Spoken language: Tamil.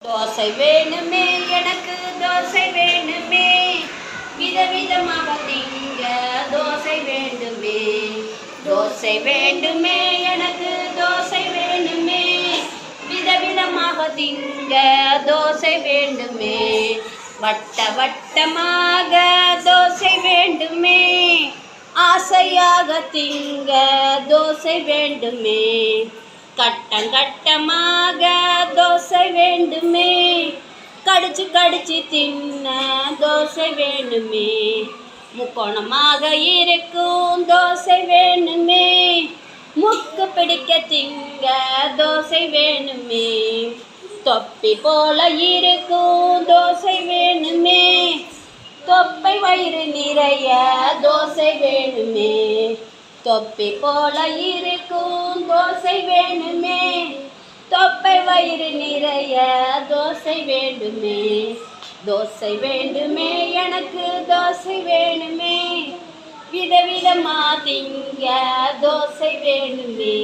தோசை வேணுமே எனக்கு தோசை வேணுமே விதவிதமாக திங்க தோசை வேண்டுமே தோசை வேண்டுமே எனக்கு தோசை வேணுமே விதவிதமாக திங்க தோசை வேண்டுமே வட்ட வட்டமாக தோசை வேண்டுமே ஆசையாக திங்க தோசை வேண்டுமே கட்டம் கட்டமாக தோசை வேண்டுமே கடிச்சு கடிச்சு தின்ன தோசை வேண்டுமே முக்கோணமாக இருக்கும் தோசை வேணுமே முக்கு பிடிக்க திங்க தோசை வேணுமே தொப்பி போல இருக்கும் தோசை வேணுமே தொப்பை வயிறு நிறைய தோசை வேணுமே தொப்பி போல இருக்கும் தோசை வேணுமே தொப்பை வயிறு நிறைய தோசை வேண்டுமே தோசை வேண்டுமே எனக்கு தோசை வேணுமே விதவிதமா திங்க தோசை வேணுமே.